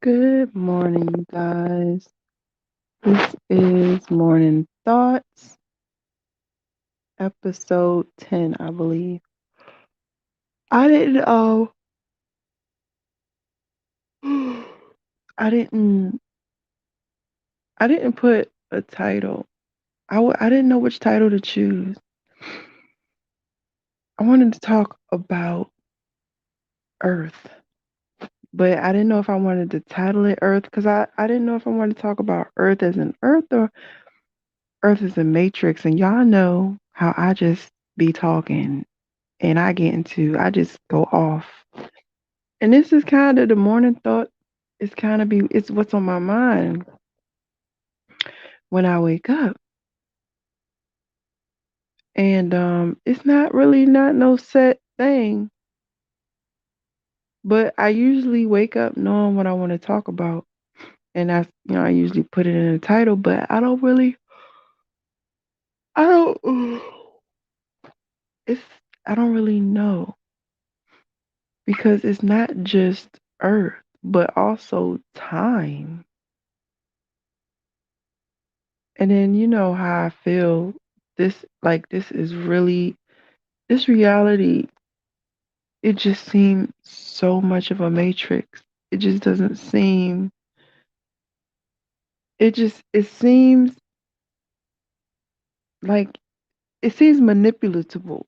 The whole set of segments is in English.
Good morning, you guys. This is Morning Thoughts, episode 10, I believe. I didn't I didn't I didn't put a title. I didn't know which title to choose. I wanted to talk about Earth, but I didn't know if I wanted to title it Earth because I didn't know if I wanted to talk about Earth as an Earth or Earth as a matrix. And y'all know how I just be talking and I just go off. And this is kind of the morning thought. It's what's on my mind when I wake up. And it's not really not no set thing, but I usually wake up knowing what I want to talk about. And I usually put it in the title, but I don't, it's, I don't really know because it's not just Earth, but also time. And then you know how I feel this is really this reality, it just seems so much of a matrix. It just doesn't seem it seems like it seems manipulatable.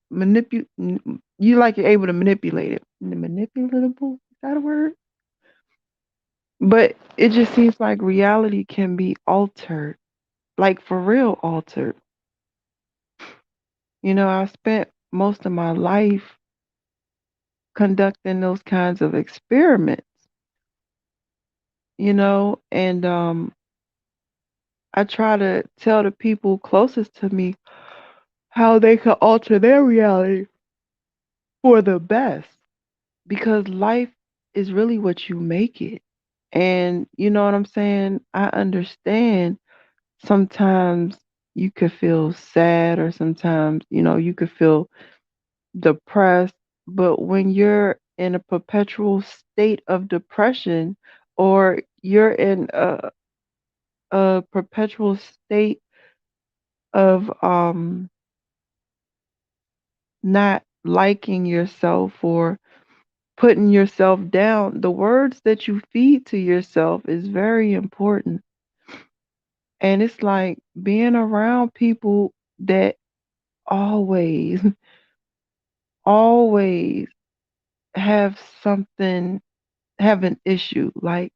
You like you're able to manipulate it. Manipulatable? Is that a word? But it just seems like reality can be altered. Like for real altered. I spent most of my life conducting those kinds of experiments, and I try to tell the people closest to me how they could alter their reality for the best because life is really what you make it. And you know what I'm saying? I understand sometimes you could feel sad or sometimes, you could feel depressed, but when you're in a perpetual state of depression or you're in a perpetual state of not liking yourself or putting yourself down, the words that you feed to yourself is very important. And it's like being around people that always, always have something, have an issue, like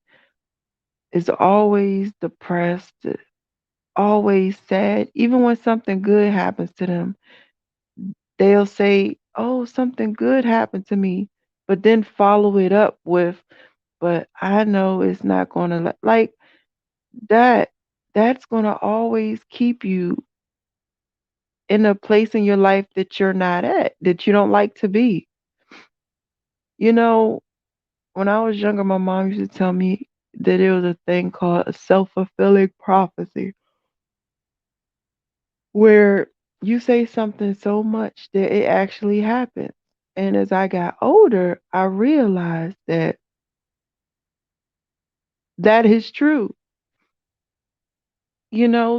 is always depressed, always sad. Even when something good happens to them, they'll say, "Oh, something good happened to me," but then follow it up with, "But I know it's not going to like that." That's going to always keep you in a place in your life that you're not at, that you don't like to be. You know, when I was younger, my mom used to tell me that there was a thing called a self-fulfilling prophecy, where you say something so much that it actually happens. And as I got older, I realized that that is true.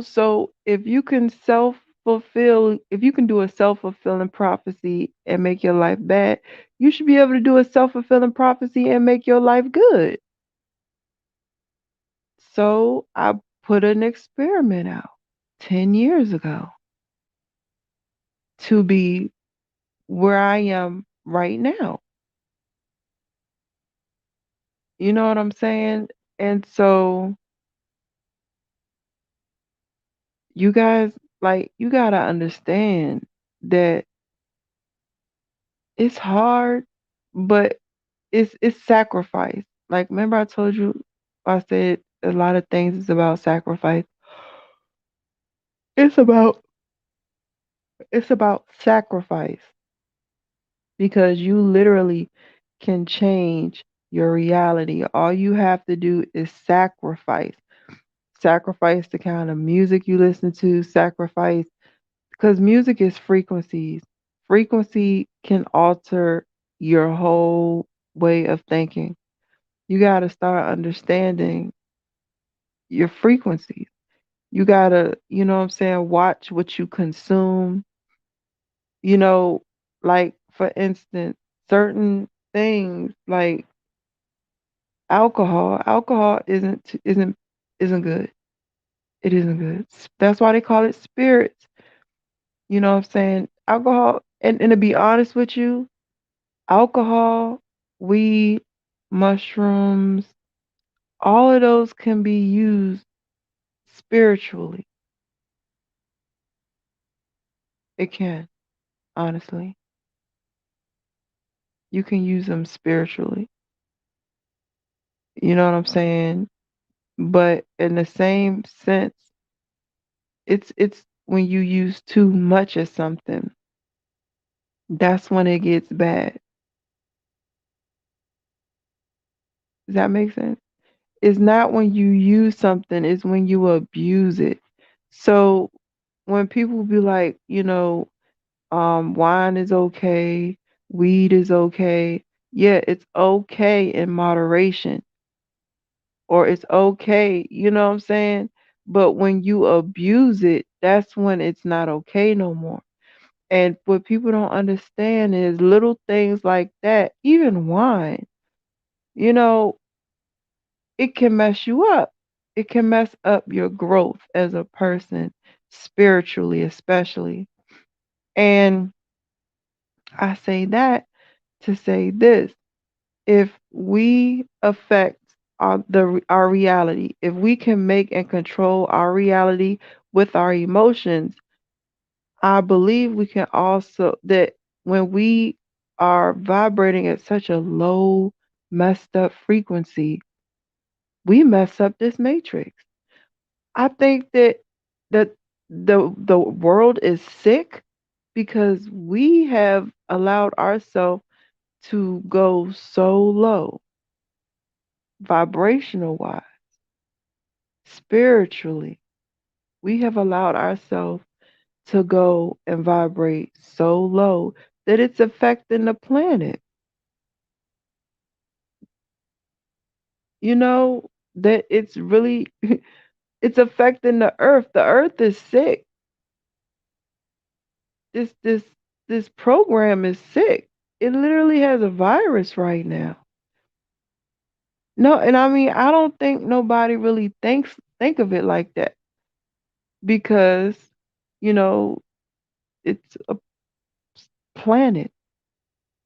So if you can do a self-fulfilling prophecy and make your life bad, you should be able to do a self-fulfilling prophecy and make your life good. So I put an experiment out 10 years ago to be where I am right now. You know what I'm saying? And so you guys, like, you got to understand that it's hard, but it's sacrifice. Like, remember I told you, I said a lot of things is about sacrifice. It's about it's about sacrifice because you literally can change your reality. All you have to do is sacrifice. Sacrifice the kind of music you listen to, sacrifice because music is frequencies. Frequency can alter your whole way of thinking. You got to start understanding your frequencies. You got to, what I'm saying, watch what you consume. You know, like for instance, certain things like alcohol. Alcohol isn't good. It isn't good. That's why they call it spirits. You know what I'm saying? Alcohol, and to be honest with you, alcohol, weed, mushrooms, all of those can be used spiritually. It can, honestly. You can use them spiritually. You know what I'm saying? But in the same sense, it's when you use too much of something, that's when it gets bad. Does that make sense? It's not when you use something, it's when you abuse it. So when people be like, wine is okay, weed is okay. Yeah, it's okay in moderation, or it's okay, you know what I'm saying? But when you abuse it, that's when it's not okay no more. And what people don't understand is little things like that, even wine, you know, it can mess you up. It can mess up your growth as a person, spiritually, especially. And I say that to say this: if we affect our reality, if we can make and control our reality with our emotions, I believe we can also, that when we are vibrating at such a low, messed up frequency, we mess up this matrix. I think that the world is sick because we have allowed ourselves to go so low, vibrational wise, spiritually. We have allowed ourselves to go and vibrate so low that it's affecting the planet. You know, that it's really it's affecting the earth. The earth is sick. This program is sick. It literally has a virus right now. No, and I mean I don't think nobody really think of it like that because you know it's a planet,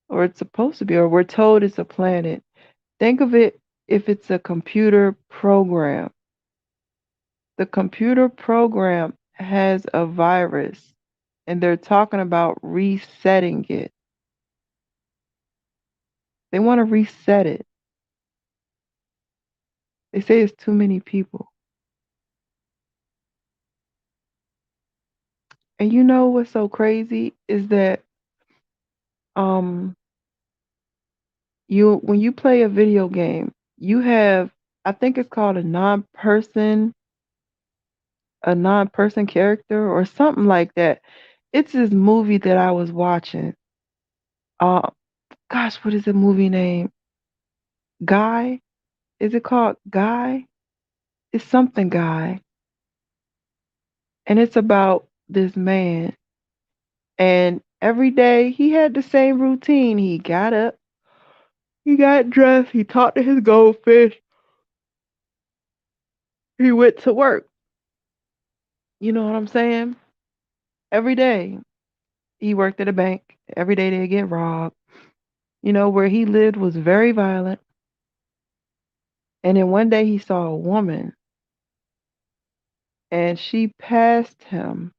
or it's supposed to be, or we're told it's a planet. Think of it, if it's a computer program. The computer program has a virus and they're talking about resetting it. They want to reset it. They say it's too many people. And you know what's so crazy is that um you when you play a video game, you have, I think it's called a non-person character or something like that. It's this movie that I was watching. Uh Gosh, what is the movie name? Guy? Is it called Guy? It's something Guy. And it's about this man. And every day he had the same routine. He got up, he got dressed, he talked to his goldfish, he went to work. You know what I'm saying? Every day. He worked at a bank. Every day they get robbed. Where he lived was very violent. And then one day he saw a woman and she passed him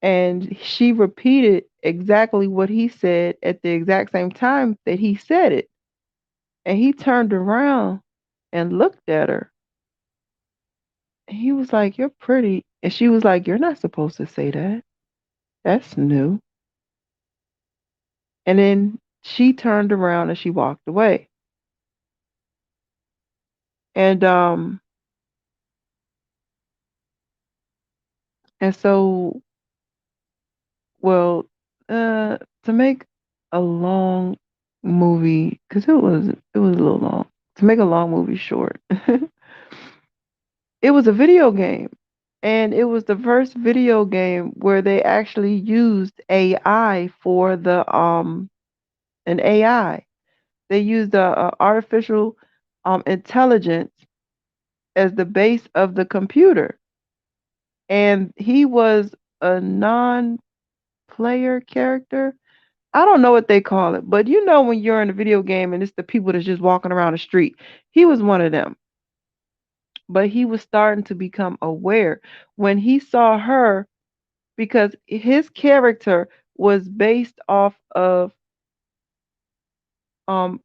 and she repeated exactly what he said at the exact same time that he said it. And he turned around and looked at her. And he was like, "You're pretty." And she was like, "You're not supposed to say that. That's new." And then she turned around and she walked away. And and so, well, to make a long movie because it was a little long. To make a long movie short, it was a video game, and it was the first video game where they actually used AI for the an AI. They used the artificial intelligence as the base of the computer, and he was a non-player character. I don't know what they call it, but you know when you're in a video game and it's the people that's just walking around the street. He was one of them, but he was starting to become aware when he saw her because his character was based off of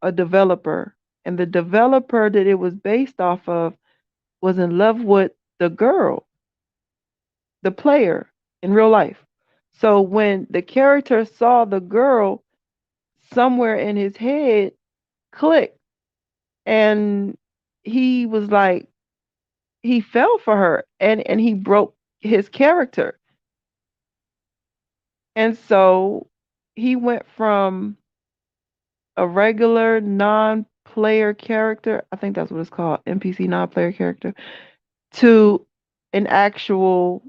a developer, and the developer that it was based off of was in love with the girl, the player in real life. So when the character saw the girl, somewhere in his head clicked, and he was like, he fell for her, and he broke his character. And so he went from a regular non-player character, I think that's what it's called, NPC non-player character, to an actual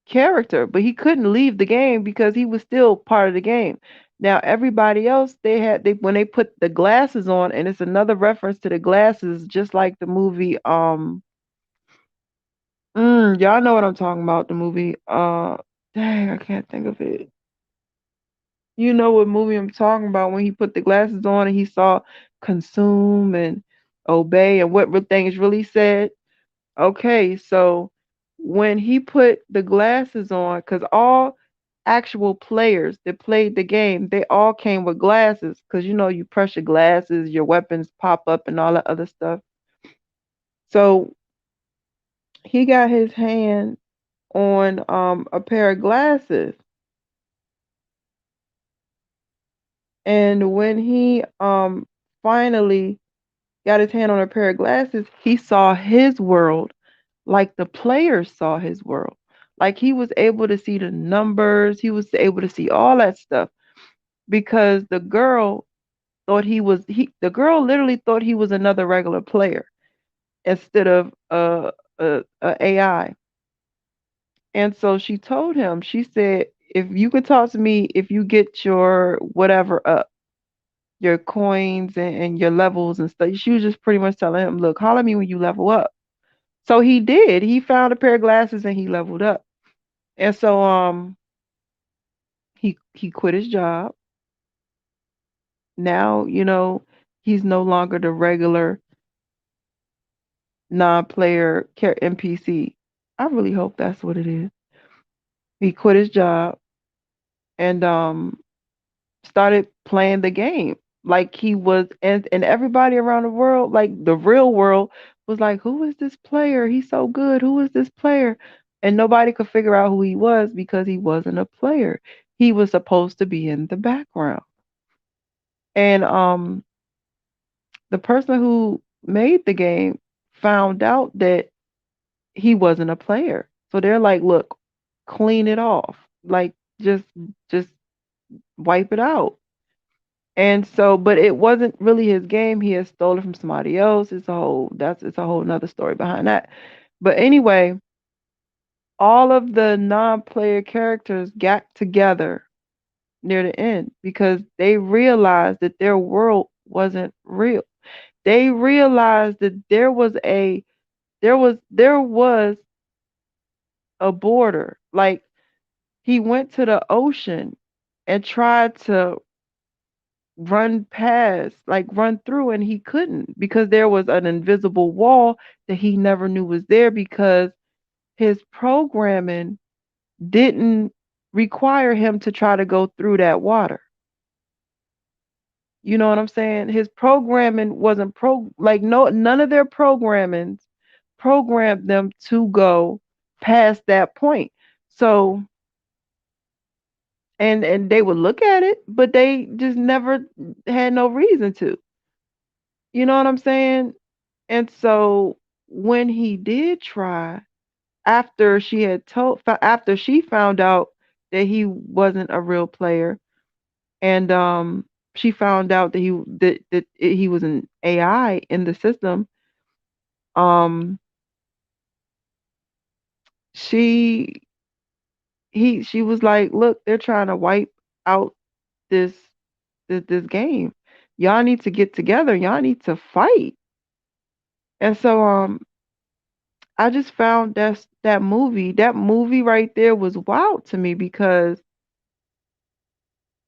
character, but he couldn't leave the game because he was still part of the game. Now everybody else, they when they put the glasses on, and it's another reference to the glasses, just like the movie y'all know what I'm talking about, the movie dang, I can't think of it. You know what movie I'm talking about when he put the glasses on and he saw consume and obey and what things really said. Okay, so when he put the glasses on, because all actual players that played the game, they all came with glasses, because you know you press your glasses, your weapons pop up and all that other stuff. So he got his hand on a pair of glasses, and when he finally got his hand on a pair of glasses, he saw his world like the players saw his world. Like he was able to see the numbers, he was able to see all that stuff because the girl thought the girl literally thought he was another regular player instead of a AI. And so she told him, she said, if you could talk to me if you get your whatever up, your coins and your levels and stuff. She was just pretty much telling him, look, holler at me when you level up. So he did. He found a pair of glasses and he leveled up. And so he quit his job. Now, he's no longer the regular non-player NPC. I really hope that's what it is. He quit his job and started playing the game like he was, and everybody around the world, like the real world, was like, who is this player? He's so good. Who is this player? And nobody could figure out who he was because he wasn't a player. He was supposed to be in the background. And the person who made the game found out that he wasn't a player. So they're like, look, clean it off. Like just wipe it out. And so, but it wasn't really his game. He had stolen from somebody else. It's a whole nother story behind that. But anyway, all of the non-player characters got together near the end because they realized that their world wasn't real. They realized that there was a border. Like he went to the ocean and tried to run past, like run through, and he couldn't because there was an invisible wall that he never knew was there because his programming didn't require him to try to go through that water. You know what I'm saying? His programming wasn't like no none of their programmings programmed them to go past that point. So and they would look at it, but they just never had no reason to. You know what I'm saying? And so when he did try, after she found out that he wasn't a real player, and she found out that he was an AI in the system, um, she she was like, "Look, they're trying to wipe out this this game. Y'all need to get together. Y'all need to fight." And so I just found that movie right there was wild to me because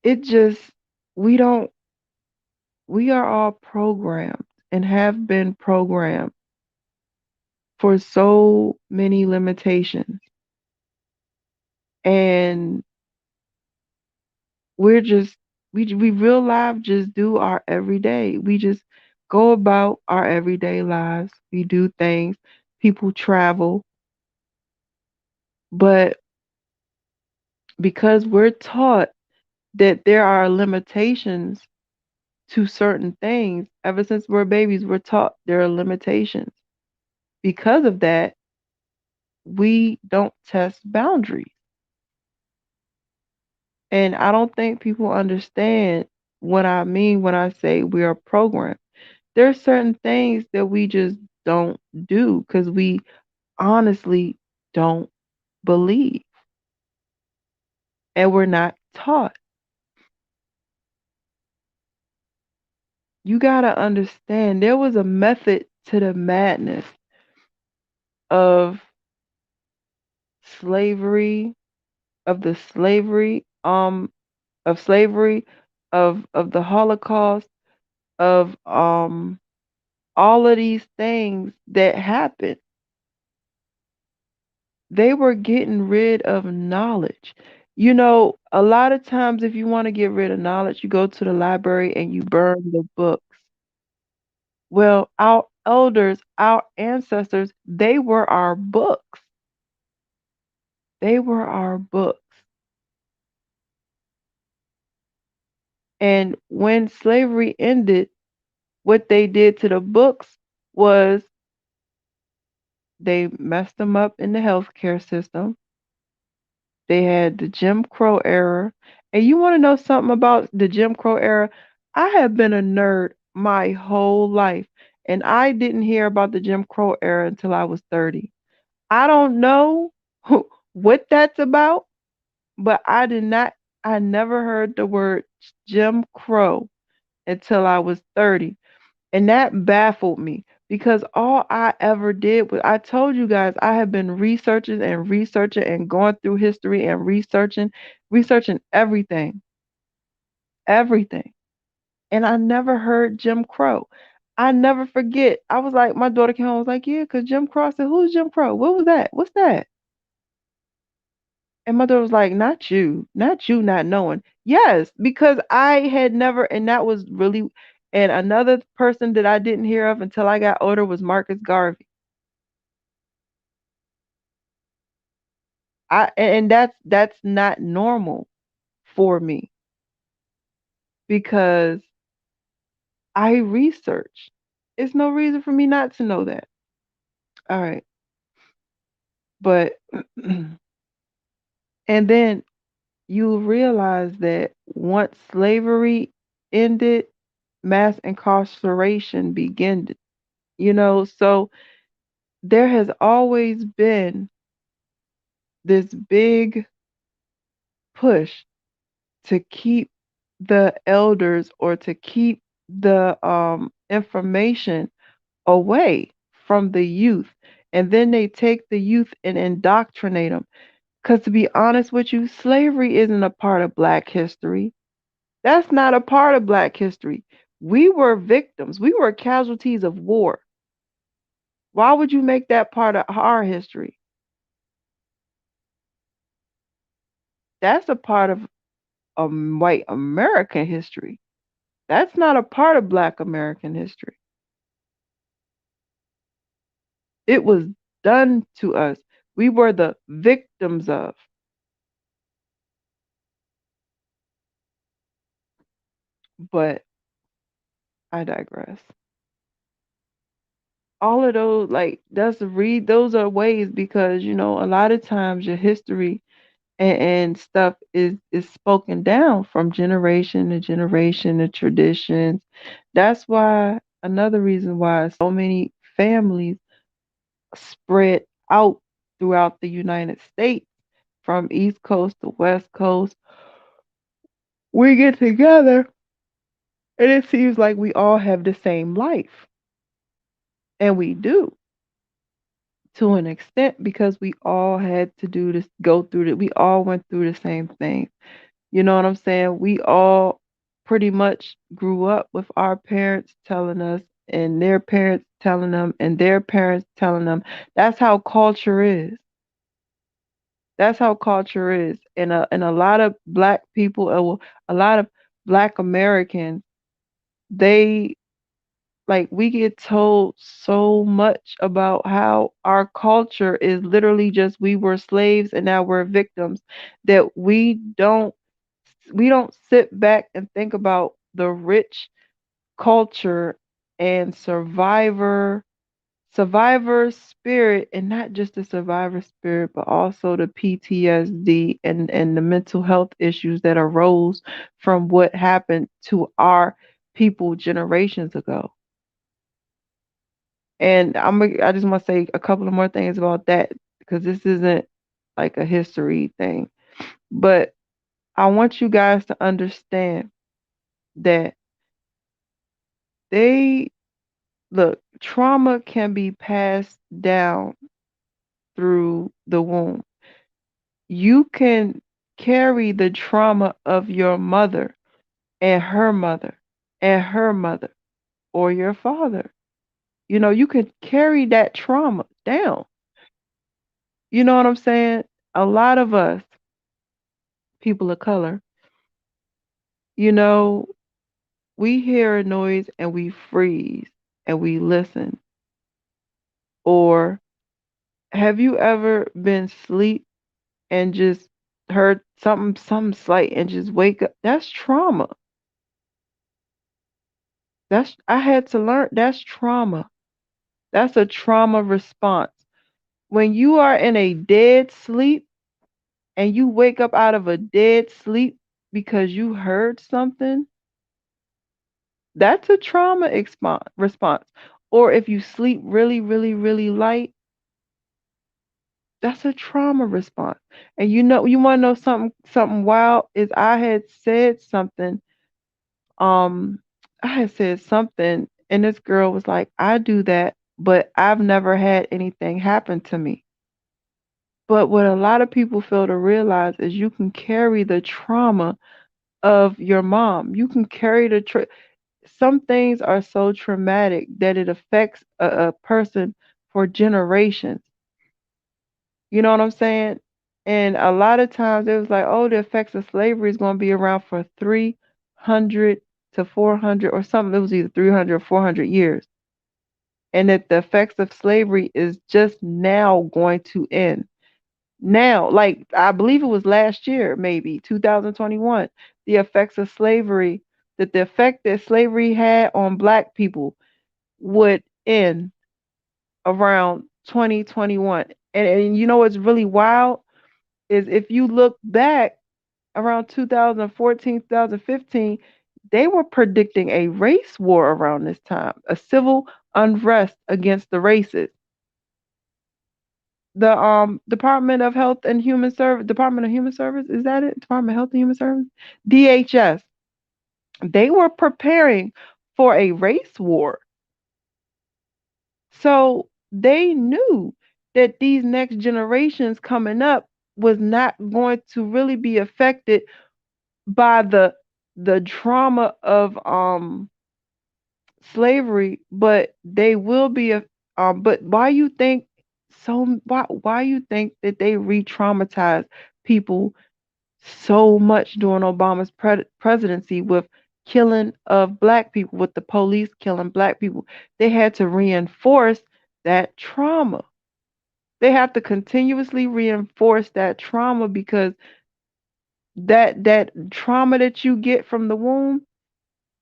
it just we don't we are all programmed and have been programmed for so many limitations. And we're just we real life just do our everyday. We just go about our everyday lives. We do things. People travel, but because we're taught that there are limitations to certain things, ever since we're babies, we're taught there are limitations. Because of that, we don't test boundaries. And I don't think people understand what I mean when I say we are programmed. There are certain things that we just don't do because we honestly don't believe and we're not taught. You got to understand there was a method to the madness of slavery, of the slavery, of slavery, of the Holocaust, of all of these things that happened. They were getting rid of knowledge. You know, a lot of times if you want to get rid of knowledge, you go to the library and you burn the books. Well, our elders, our ancestors, they were our books. They were our books. And when slavery ended, what they did to the books was they messed them up in the healthcare system. They had the Jim Crow era. And you want to know something about the Jim Crow era? I have been a nerd my whole life, and I didn't hear about the Jim Crow era until I was 30. I don't know what that's about, but I never heard the word Jim Crow until I was 30. And that baffled me because all I ever did was I told you guys I have been researching and going through history and researching everything, everything. And I never heard Jim Crow. I never forget. I was like, my daughter came home, was like, yeah, because Jim Crow. I said, who's Jim Crow? What was that? What's that? And my daughter was like, not you not knowing. Yes, because I had never, and that was really, and another person that I didn't hear of until I got older was Marcus Garvey. And that's not normal for me because I research. It's no reason for me not to know that. All right. But and then you realize that once slavery ended, mass incarceration began. You know, so there has always been this big push to keep the elders or to keep the information away from the youth. And then they take the youth and indoctrinate them. Because to be honest with you, slavery isn't a part of Black history. That's not a part of Black history. We were victims, we were casualties of war. Why would you make that part of our history? That's a part of white American history. That's not a part of Black American history. It was done to us. We were the victims of. But I digress. All of those, like, that's read, those are ways because, you know, a lot of times your history and stuff is spoken down from generation to generation, the traditions. That's why another reason why so many families spread out throughout the United States from East Coast to West Coast. We get together and it seems like we all have the same life. And we do to an extent because we all had to do this, go through it. We all went through the same thing. You know what I'm saying? We all pretty much grew up with our parents telling us and their parents telling them and their parents telling them. That's how culture is. That's how culture is. And a lot of black people, a lot of black Americans, they like we get told so much about how our culture is literally just we were slaves and now we're victims that we don't sit back and think about the rich culture and survivor spirit, and not just the survivor spirit but also the PTSD and the mental health issues that arose from what happened to our people generations ago. And I just want to say a couple of more things about that because this isn't like a history thing, but I want you guys to understand that they look, trauma can be passed down through the womb. You can carry the trauma of your mother and her mother and her mother or your father. You know, you can carry that trauma down. You know what I'm saying? A lot of us, people of color, you know, we hear a noise and we freeze and we listen. Or have you ever been asleep and just heard something slight and just wake up? That's trauma. I had to learn that's trauma. That's a trauma response. When you are in a dead sleep and you wake up out of a dead sleep because you heard something, that's a trauma response. Or if you sleep really, really, really light, that's a trauma response. And you want to know something wild is um I had said something and this girl was like, I do that, but I've never had anything happen to me. But what a lot of people fail to realize is you can carry the trauma of your mom. You can carry some things are so traumatic that it affects a person for generations. You know what I'm saying? And a lot of times it was like, oh, the effects of slavery is going to be around for 300 to 400 or something. It was either 300 or 400 years. And that the effects of slavery is just now going to end. Now, like I believe it was last year, maybe 2021, the effects of slavery, that the effect that slavery had on black people would end around 2021. And you know what's really wild is if you look back around 2014, 2015, they were predicting a race war around this time, a civil unrest against the races. The Department of Human Service, is that it? Department of Health and Human Service? DHS. They were preparing for a race war. So they knew that these next generations coming up was not going to really be affected by the trauma of slavery, but they will be but why you think that they re-traumatized people so much during Obama's presidency with killing of black people, with the police killing black people? They had to reinforce that trauma. They have to continuously reinforce that trauma because that trauma that you get from the womb,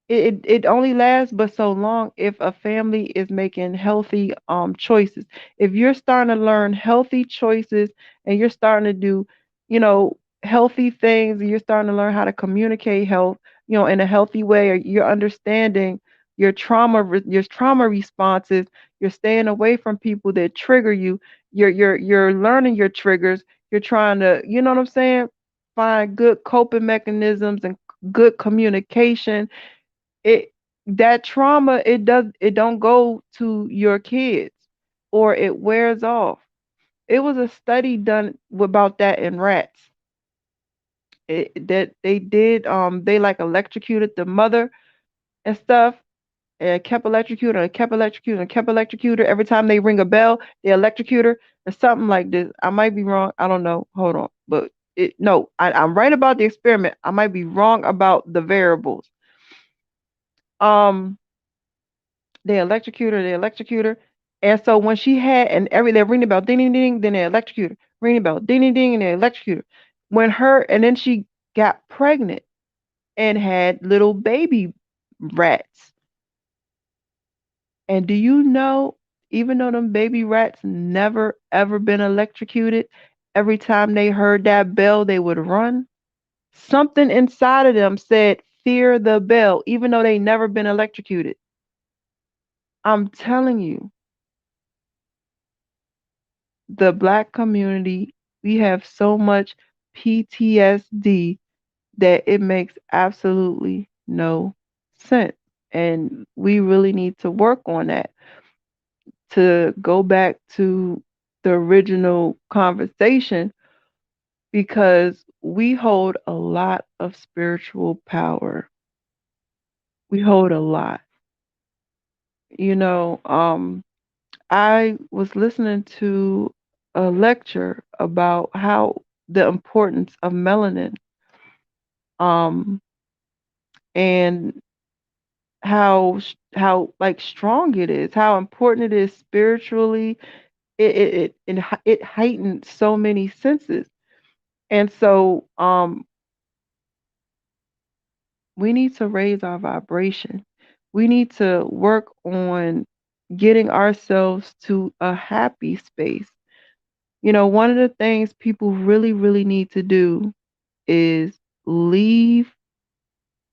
it only lasts but so long if a family is making healthy choices. If you're starting to learn healthy choices and you're starting to do, you know, healthy things, and you're starting to learn how to communicate health, in a healthy way, or you're understanding your trauma responses. You're staying away from people that trigger you. You're learning your triggers. You're trying to, you know what I'm saying, find good coping mechanisms and good communication. it that trauma, it don't go to your kids, or it wears off. It was a study done about that in rats. That they did, they like electrocuted the mother and stuff, and kept electrocuting and kept electrocuting and kept electrocuting. Every time they ring a bell, they electrocute her or something like this. I might be wrong. I don't know. Hold on. But no, I'm right about the experiment. I might be wrong about the variables. Um, they electrocute her. And so when she had, and they ring the bell, ding ding ding, then they electrocute her, ring the bell, ding ding ding, and they electrocute her. And then she got pregnant and had little baby rats. And do you know, even though them baby rats never ever been electrocuted, every time they heard that bell, they would run. Something inside of them said, fear the bell, even though they never been electrocuted. I'm telling you, the Black community, we have so much PTSD that it makes absolutely no sense. And we really need to work on that, to go back to the original conversation, because we hold a lot of spiritual power. We hold a lot. You know, I was listening to a lecture about how the importance of melanin, um, and how like strong it is, how important it is spiritually. It heightened so many senses. And so we need to raise our vibration. We need to work on getting ourselves to a happy space. One of the things people really, really need to do is leave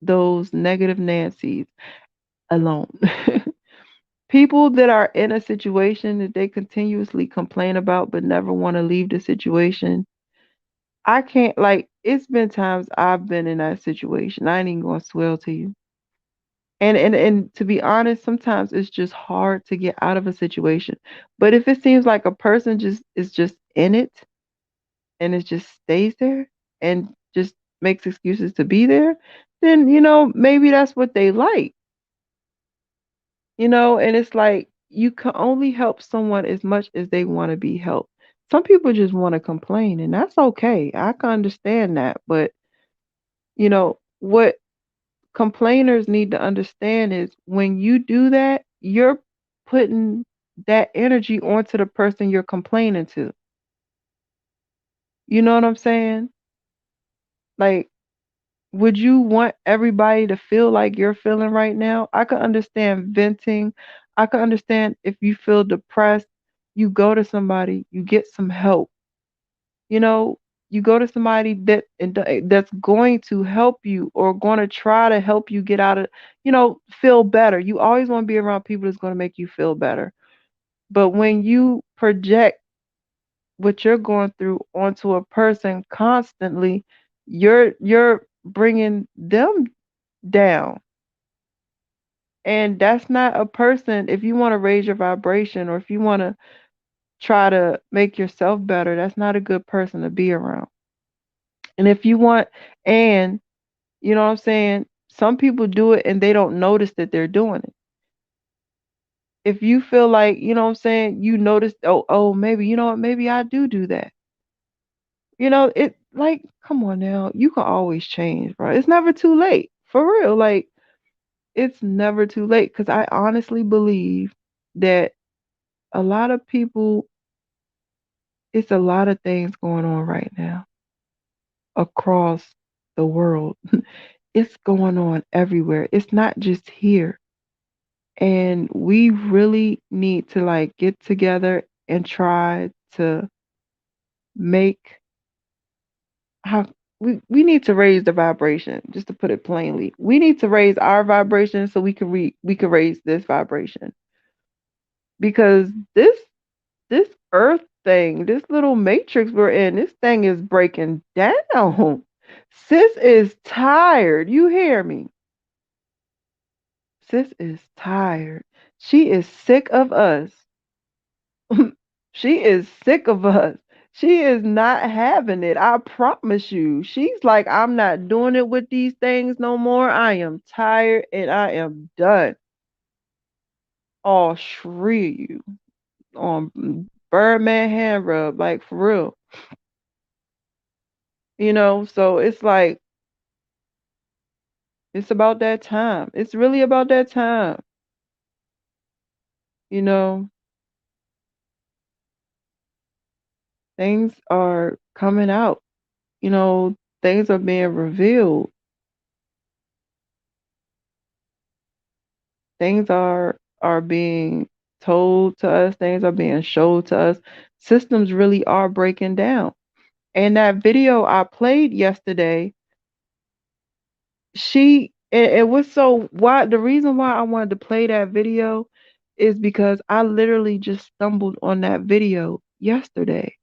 those negative Nancy's alone. People that are in a situation that they continuously complain about but never want to leave the situation. I can't, like, it's been times I've been in that situation. I ain't even gonna swell to you. And to be honest, sometimes it's just hard to get out of a situation. But if it seems like a person just is just in it, and it just stays there and just makes excuses to be there, then maybe that's what they like. And it's like you can only help someone as much as they want to be helped. Some people just want to complain, and that's okay. I can understand that. But what complainers need to understand is, when you do that, you're putting that energy onto the person you're complaining to. You know what I'm saying? Like, would you want everybody to feel like you're feeling right now? I could understand venting. I could understand if you feel depressed, you go to somebody, you get some help. You know, you go to somebody that's going to help you, or going to try to help you get out of, feel better. You always want to be around people that's going to make you feel better. But when you project what you're going through onto a person constantly, you're bringing them down. And that's not a person. If you want to raise your vibration, or if you want to try to make yourself better, that's not a good person to be around. And if you want, and you know what I'm saying, some people do it and they don't notice that they're doing it. If you feel like, you know what I'm saying, you notice, oh, maybe, you know what, maybe I do that. It, like, come on now, you can always change, bro. It's never too late. For real. Like, it's never too late, because I honestly believe that a lot of people, it's a lot of things going on right now across the world. It's going on everywhere. It's not just here. And we really need to, like, get together and try to make how we need to raise the vibration, just to put it plainly. We need to raise our vibration so we can raise this vibration. Because this earth thing, this little matrix we're in, this thing is breaking down. Sis is tired. You hear me? Sis is tired. She is sick of us. She is sick of us. She is not having it. I promise you. She's like, I'm not doing it with these things no more. I am tired and I am done. All three of you on Birdman hand rub, like for real. So it's like, it's about that time. It's really about that time. You know, things are coming out. Things are being revealed. Things are being told to us. Things are being showed to us. Systems really are breaking down. And that video I played yesterday, it was so why the reason why I wanted to play that video is because I literally just stumbled on that video yesterday.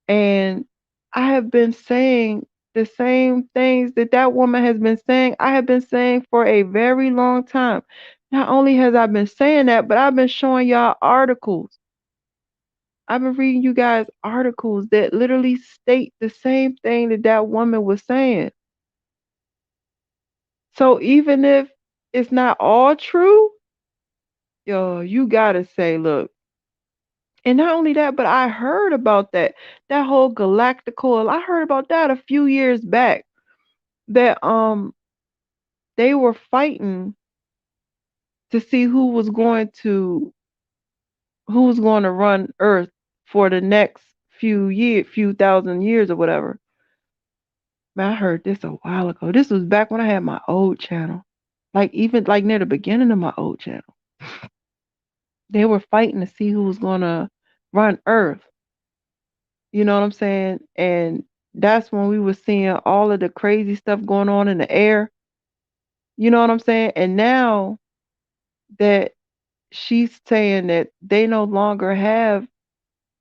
And I have been saying the same things that woman has been saying. I have been saying for a very long time. Not only has I been saying that, but I've been showing y'all articles. I've been reading you guys articles that literally state the same thing that woman was saying. So even if it's not all true, yo, you gotta say, look. And not only that, but I heard about that whole galactical. I heard about that a few years back. That they were fighting to see who was going to run Earth for the next few thousand years or whatever. Man, I heard this a while ago. This was back when I had my old channel. Like even like near the beginning of my old channel. They were fighting to see who was gonna run Earth. You know what I'm saying? And that's when we were seeing all of the crazy stuff going on in the air. You know what I'm saying? And now that she's saying that they no longer have,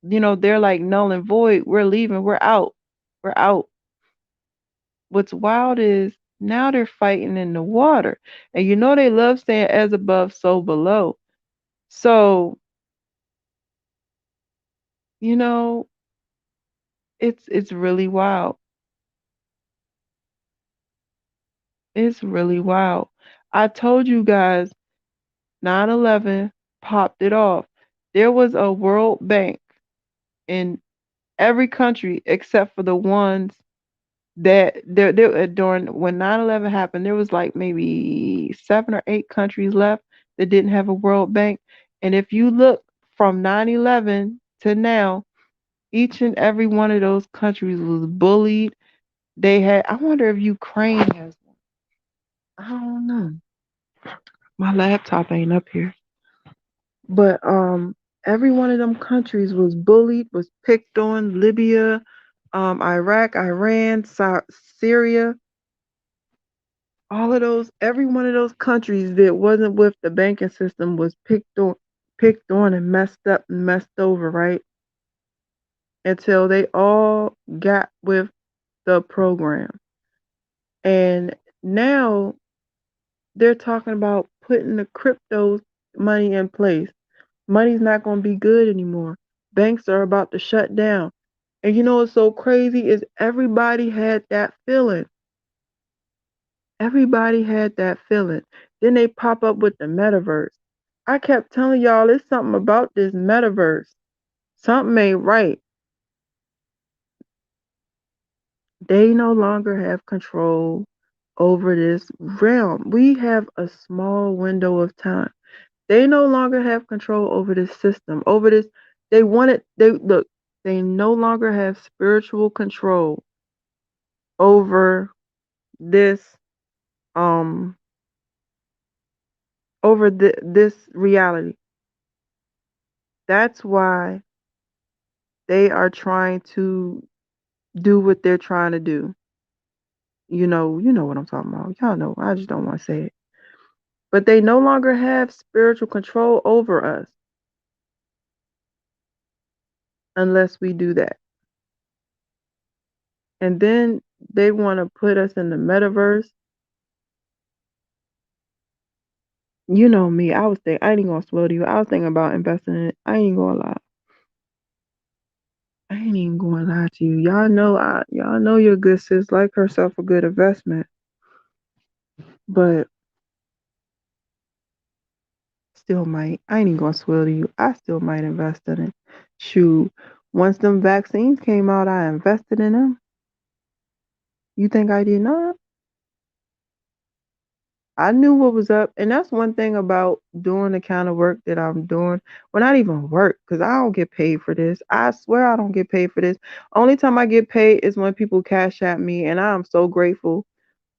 they're like null and void. We're leaving. We're out. We're out. What's wild is now they're fighting in the water. And they love saying as above, so below. So, you know, it's really wild. It's really wild. I told you guys 9/11 popped it off. There was a World Bank in every country except for the ones that there during when 9/11 happened. There was like maybe 7 or 8 countries left that didn't have a World Bank. And if you look from 9/11 to now, each and every one of those countries was bullied. I wonder if Ukraine has one. I don't know. My laptop ain't up here. But every one of them countries was bullied, was picked on. Libya, Iraq, Iran, Syria, all of those, every one of those countries that wasn't with the banking system was picked on and messed up and messed over, right? Until they all got with the program. And now they're talking about putting the crypto money in place. Money's not going to be good anymore. Banks are about to shut down. And you know what's so crazy is everybody had that feeling. Everybody had that feeling. Then they pop up with the metaverse. I kept telling y'all there's something about this metaverse. Something ain't right. They no longer have control over this realm. We have a small window of time. They no longer have control over this system, over this. They no longer have spiritual control over this, um, this reality. That's why they are trying to do what they're trying to do. You know what I'm talking about. Y'all know. I just don't want to say it. But they no longer have spiritual control over us unless we do that. And then they want to put us in the metaverse. You know me. I ain't gonna slow to you. I was thinking about investing in it. I ain't gonna lie. I ain't even gonna lie to you. Y'all know your good sis like herself a good investment. But still might. I ain't even gonna swear to you. I still might invest in it. Shoot. Once them vaccines came out, I invested in them. You think I did not? I knew what was up. And that's one thing about doing the kind of work that I'm doing. Well, not even work, because I don't get paid for this. I swear I don't get paid for this. Only time I get paid is when people cash at me, and I am so grateful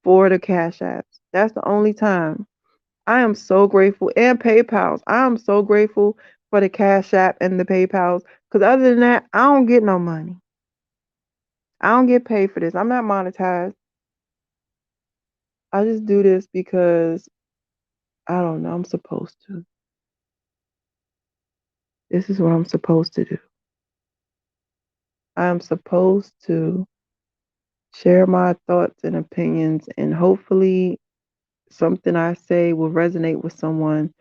for the cash apps. That's the only time. I am so grateful. And PayPals. I am so grateful for the cash app and the PayPals. Because other than that, I don't get no money. I don't get paid for this. I'm not monetized. I just do this because I don't know. I'm supposed to. This is what I'm supposed to do. I'm supposed to share my thoughts and opinions, and hopefully something I say will resonate with someone,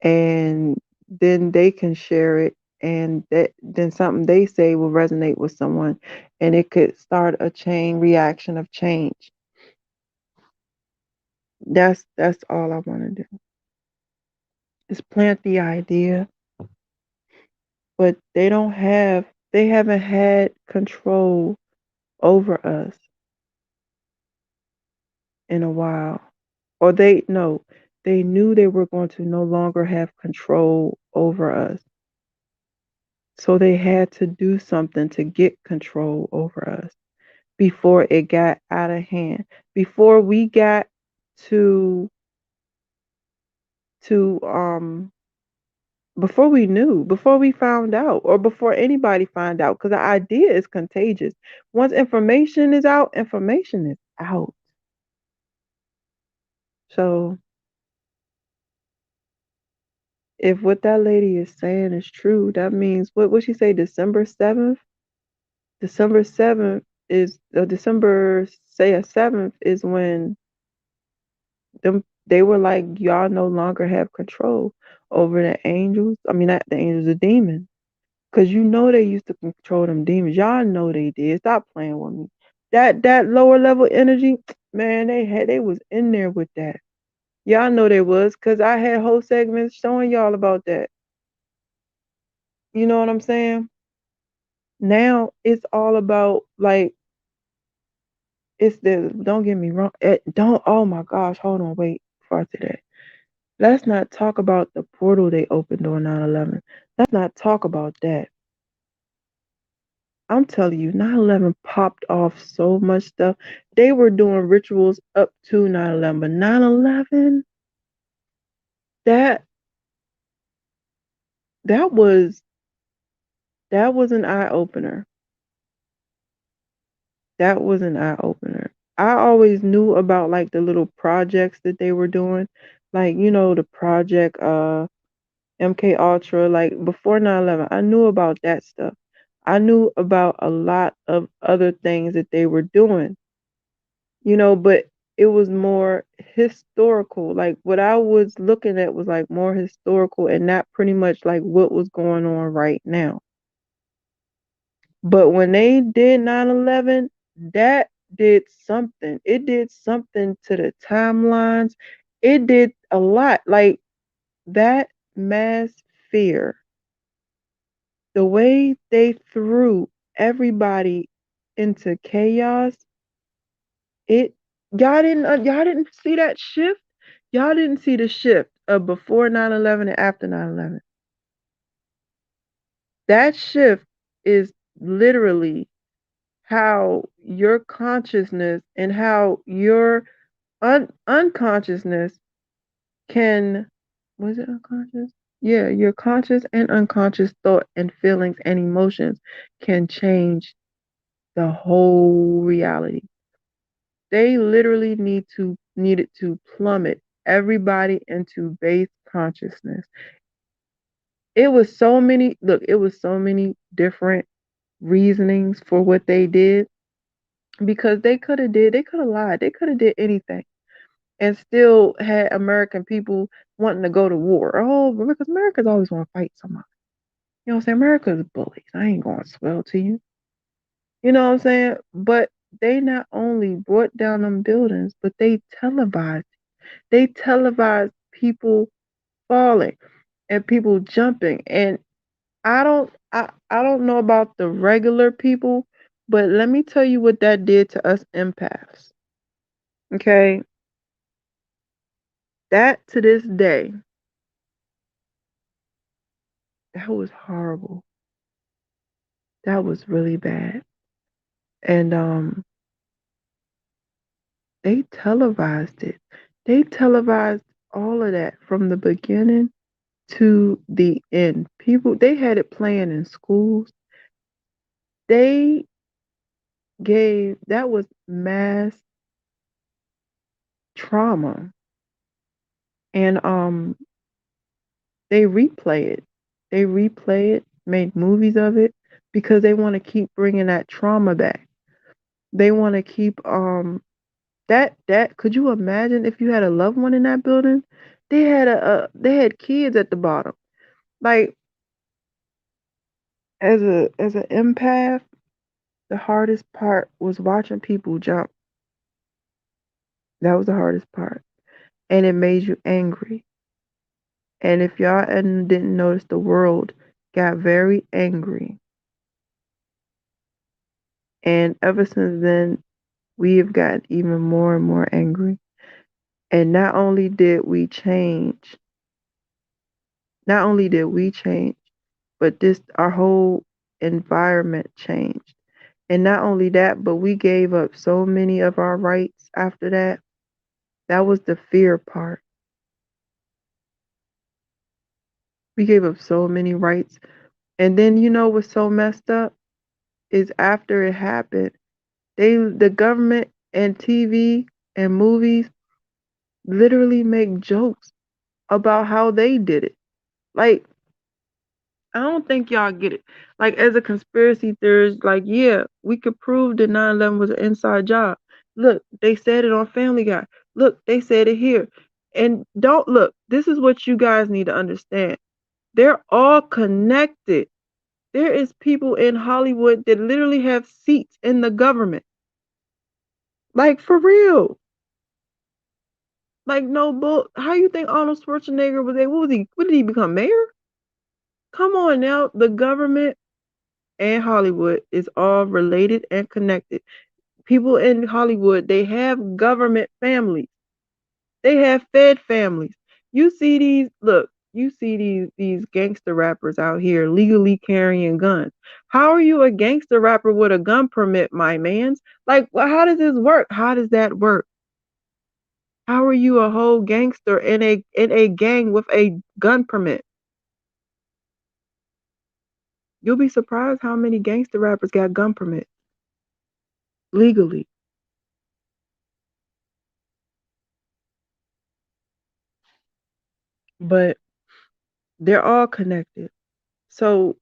and then they can share it, and then something they say will resonate with someone, and it could start a chain reaction of change. That's all I want to do. Is plant the idea, but they haven't had control over us in a while. Or they knew they were going to no longer have control over us. So they had to do something to get control over us before it got out of hand. Before we got to to before we knew, before we found out, or before anybody found out, because the idea is contagious. Once information is out, information is out. So if what that lady is saying is true, that means what she say, December 7th? December 7th is December say a 7th is when they were like, y'all no longer have control over the angels. I mean, not the angels, the demons. Cause you know they used to control them demons. Y'all know they did. Stop playing with me. That lower level energy, man, they was in there with that. Y'all know they was, cause I had whole segments showing y'all about that. You know what I'm saying? Now it's all about like it's the don't get me wrong. Don't oh my gosh, hold on, wait before I say that. Let's not talk about the portal they opened on 9/11. Let's not talk about that. I'm telling you, 9/11 popped off so much stuff. They were doing rituals up to 9/11, but 9/11, that that was that was an eye opener. That was an eye opener. I always knew about like the little projects that they were doing, like the project MK Ultra, like before 9/11. I knew about that stuff. I knew about a lot of other things that they were doing, but it was more historical. Like what I was looking at was like more historical and not pretty much like what was going on right now. But when they did 9/11, that did something. It did something to the timelines. It did a lot. Like that mass fear, the way they threw everybody into chaos, it y'all didn't see that shift. Y'all didn't see the shift of before 9/11 and after 9/11. That shift is literally how your consciousness and how your unconsciousness can, was it unconscious? Yeah, your conscious and unconscious thought and feelings and emotions can change the whole reality. They literally needed to plummet everybody into base consciousness. It was so many, look, it was so many different reasonings for what they did, because they could have lied, they could have did anything and still had American people wanting to go to war. Oh, because Americans always want to fight somebody. You know what I'm saying? America's bullies. I ain't going to swell to you. You know what I'm saying? But they not only brought down them buildings, but they televised. They televised people falling and people jumping. And I don't know about the regular people, but let me tell you what that did to us empaths. Okay? That to this day, that was horrible. That was really bad. And they televised it. They televised all of that from the beginning to the end. People, they had it playing in schools. They that was mass trauma. And they replay it. They replay it, made movies of it, because they want to keep bringing that trauma back. They want to keep that could you imagine if you had a loved one in that building? They had kids at the bottom. Like, as an empath, the hardest part was watching people jump. That was the hardest part. And it made you angry. And if y'all didn't notice, the world got very angry. And ever since then, we have gotten even more and more angry. And not only did we change, but our whole environment changed. And not only that, but we gave up so many of our rights after that. That was the fear part. We gave up so many rights. And then, you know what's so messed up is after it happened, the government and TV and movies literally make jokes about how they did it. Like, I don't think y'all get it. Like, as a conspiracy theorist, like, yeah, we could prove that 9/11 was an inside job. Look, they said it on Family Guy. Look, they said it here. And don't look, this is what you guys need to understand. They're all connected. There is people in Hollywood that literally have seats in the government. Like, for real. Like, no bull. How you think Arnold Schwarzenegger was able? What did he become, mayor? Come on now. The government and Hollywood is all related and connected. People in Hollywood, they have government families. They have Fed families. You see these gangster rappers out here legally carrying guns. How are you a gangster rapper with a gun permit, my mans? Like, well, how does this work? How does that work? How are you a whole gangster in a gang with a gun permit? You'll be surprised how many gangster rappers got gun permits legally. But they're all connected. So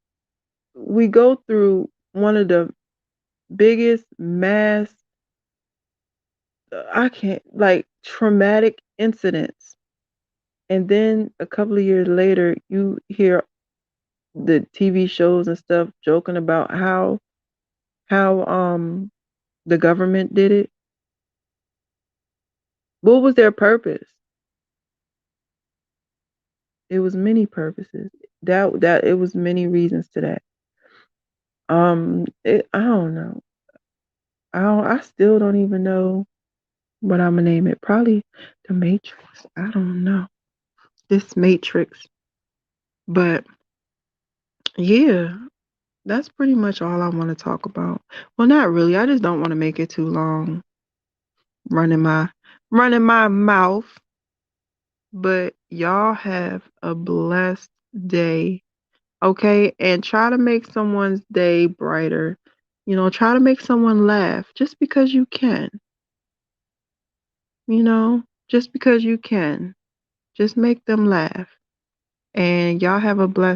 we go through one of the biggest mass, I can't, like, traumatic incidents. And then a couple of years later, you hear the TV shows and stuff joking about how the government did it. What was their purpose? It was many purposes. That it was many reasons to that. I don't know. I still don't even know what I'm gonna name it. Probably the Matrix. I don't know. This Matrix. But yeah, that's pretty much all I want to talk about. Well, not really. I just don't want to make it too long. Running my running my mouth. But y'all have a blessed day. Okay? And try to make someone's day brighter. Try to make someone laugh just because you can, just because you can. Just make them laugh. And y'all have a blessed